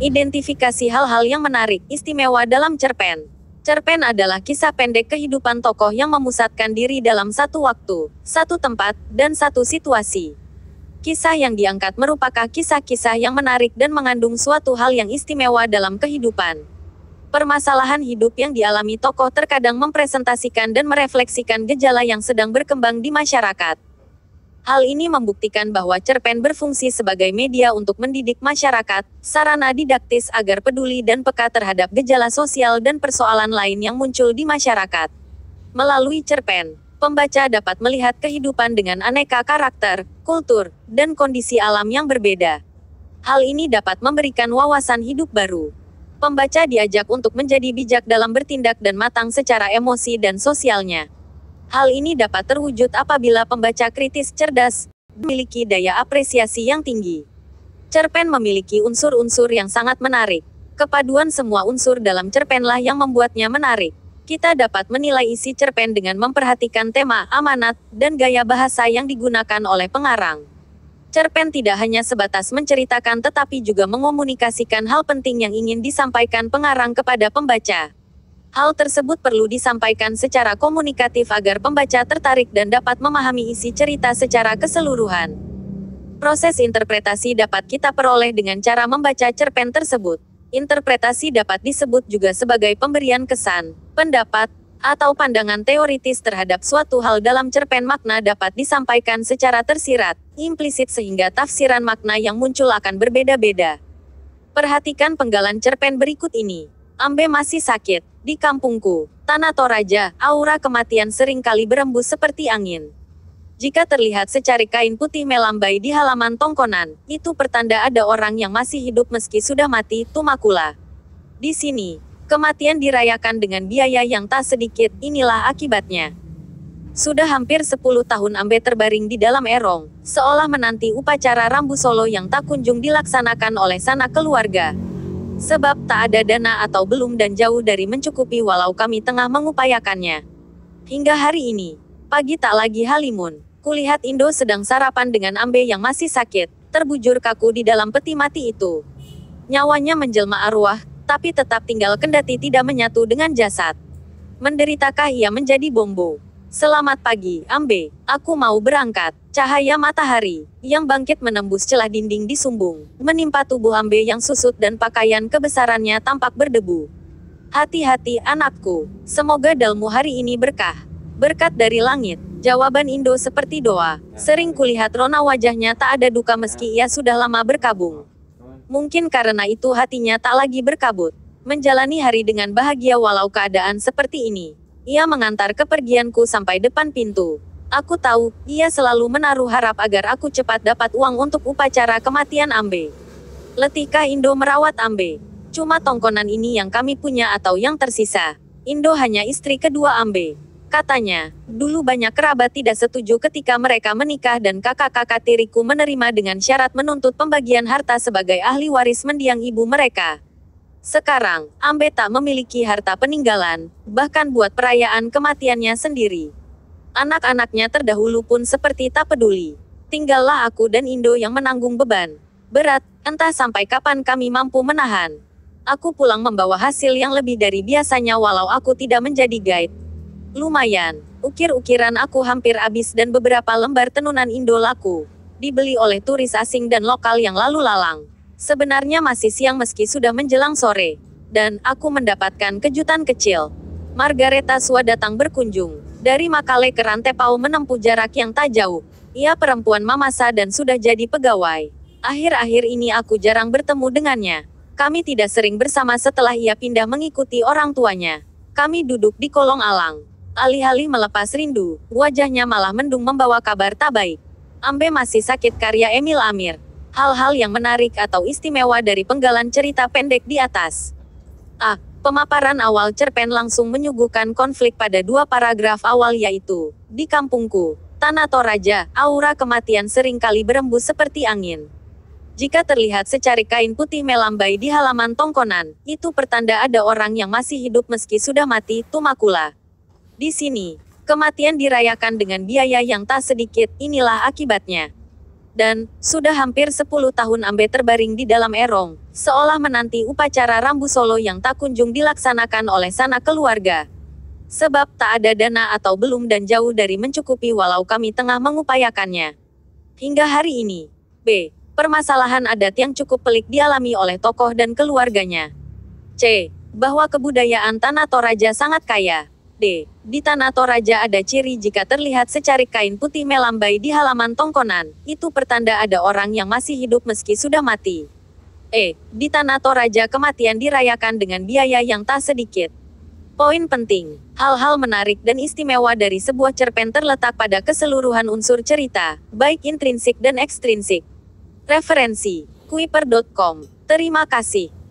Identifikasi hal-hal yang menarik, istimewa dalam cerpen. Cerpen adalah kisah pendek kehidupan tokoh yang memusatkan diri dalam satu waktu, satu tempat, dan satu situasi. Kisah yang diangkat merupakan kisah-kisah yang menarik dan mengandung suatu hal yang istimewa dalam kehidupan. Permasalahan hidup yang dialami tokoh terkadang mempresentasikan dan merefleksikan gejala yang sedang berkembang di masyarakat. Hal ini membuktikan bahwa cerpen berfungsi sebagai media untuk mendidik masyarakat, sarana didaktis agar peduli dan peka terhadap gejala sosial dan persoalan lain yang muncul di masyarakat. Melalui cerpen, pembaca dapat melihat kehidupan dengan aneka karakter, kultur, dan kondisi alam yang berbeda. Hal ini dapat memberikan wawasan hidup baru. Pembaca diajak untuk menjadi bijak dalam bertindak dan matang secara emosi dan sosialnya. Hal ini dapat terwujud apabila pembaca kritis cerdas, memiliki daya apresiasi yang tinggi. Cerpen memiliki unsur-unsur yang sangat menarik. Kepaduan semua unsur dalam cerpenlah yang membuatnya menarik. Kita dapat menilai isi cerpen dengan memperhatikan tema, amanat, dan gaya bahasa yang digunakan oleh pengarang. Cerpen tidak hanya sebatas menceritakan tetapi juga mengomunikasikan hal penting yang ingin disampaikan pengarang kepada pembaca. Hal tersebut perlu disampaikan secara komunikatif agar pembaca tertarik dan dapat memahami isi cerita secara keseluruhan. Proses interpretasi dapat kita peroleh dengan cara membaca cerpen tersebut. Interpretasi dapat disebut juga sebagai pemberian kesan, pendapat, atau pandangan teoritis terhadap suatu hal dalam cerpen. Makna dapat disampaikan secara tersirat, implisit sehingga tafsiran makna yang muncul akan berbeda-beda. Perhatikan penggalan cerpen berikut ini. Ambe masih sakit. Di kampungku, Tanah Toraja, aura kematian sering kali berembus seperti angin. Jika terlihat secarik kain putih melambai di halaman tongkonan, itu pertanda ada orang yang masih hidup meski sudah mati, tumakula. Di sini, kematian dirayakan dengan biaya yang tak sedikit, inilah akibatnya. Sudah hampir 10 tahun Ambe terbaring di dalam erong, seolah menanti upacara rambu solo yang tak kunjung dilaksanakan oleh sanak keluarga. Sebab tak ada dana atau belum dan jauh dari mencukupi walau kami tengah mengupayakannya. Hingga hari ini, pagi tak lagi halimun, kulihat Indo sedang sarapan dengan Ambe yang masih sakit, terbujur kaku di dalam peti mati itu. Nyawanya menjelma arwah, tapi tetap tinggal kendati tidak menyatu dengan jasad. Menderitakah ia menjadi bombo? Selamat pagi, Ambe, aku mau berangkat. Cahaya matahari, yang bangkit menembus celah dinding di sumbung, menimpa tubuh Ambe yang susut dan pakaian kebesarannya tampak berdebu. Hati-hati anakku, semoga dalmu hari ini berkah. Berkat dari langit, jawaban Indo seperti doa. Sering kulihat rona wajahnya tak ada duka meski ia sudah lama berkabung. Mungkin karena itu hatinya tak lagi berkabut. Menjalani hari dengan bahagia walau keadaan seperti ini. Ia mengantar kepergianku sampai depan pintu. Aku tahu, ia selalu menaruh harap agar aku cepat dapat uang untuk upacara kematian Ambe. Letihkah Indo merawat Ambe? Cuma tongkonan ini yang kami punya atau yang tersisa. Indo hanya istri kedua Ambe. Katanya, dulu banyak kerabat tidak setuju ketika mereka menikah dan kakak-kakak tiriku menerima dengan syarat menuntut pembagian harta sebagai ahli waris mendiang ibu mereka. Sekarang, Ambe tak memiliki harta peninggalan, bahkan buat perayaan kematiannya sendiri. Anak-anaknya terdahulu pun seperti tak peduli. Tinggallah aku dan Indo yang menanggung beban berat, entah sampai kapan kami mampu menahan. Aku pulang membawa hasil yang lebih dari biasanya walau aku tidak menjadi guide. Lumayan, ukir-ukiran aku hampir habis dan beberapa lembar tenunan Indo laku. Dibeli oleh turis asing dan lokal yang lalu lalang. Sebenarnya masih siang meski sudah menjelang sore. Dan aku mendapatkan kejutan kecil. Margareta Sua datang berkunjung. Dari Makale ke Rantepao menempuh jarak yang tak jauh. Ia perempuan mamasa dan sudah jadi pegawai. Akhir-akhir ini aku jarang bertemu dengannya. Kami tidak sering bersama setelah ia pindah mengikuti orang tuanya. Kami duduk di kolong alang. Alih-alih melepas rindu, wajahnya malah mendung membawa kabar tak baik. Ambe masih sakit, karya Emil Amir. Hal-hal yang menarik atau istimewa dari penggalan cerita pendek di atas. Pemaparan awal cerpen langsung menyuguhkan konflik pada 2 paragraf awal yaitu, di kampungku, Tanah Toraja, aura kematian sering kali berembus seperti angin. Jika terlihat secarik kain putih melambai di halaman tongkonan, itu pertanda ada orang yang masih hidup meski sudah mati, tumakula. Di sini, kematian dirayakan dengan biaya yang tak sedikit, inilah akibatnya. Dan, sudah hampir 10 tahun Ambe terbaring di dalam erong, seolah menanti upacara rambu solo yang tak kunjung dilaksanakan oleh sanak keluarga. Sebab tak ada dana atau belum dan jauh dari mencukupi walau kami tengah mengupayakannya. Hingga hari ini. B. Permasalahan adat yang cukup pelik dialami oleh tokoh dan keluarganya. C. Bahwa kebudayaan Tanah Toraja sangat kaya. D. Di Tanah Toraja ada ciri jika terlihat secarik kain putih melambai di halaman tongkonan, itu pertanda ada orang yang masih hidup meski sudah mati. E. Di Tanah Toraja kematian dirayakan dengan biaya yang tak sedikit. Poin penting, hal-hal menarik dan istimewa dari sebuah cerpen terletak pada keseluruhan unsur cerita, baik intrinsik dan ekstrinsik. Referensi, Kuiper.com. Terima kasih.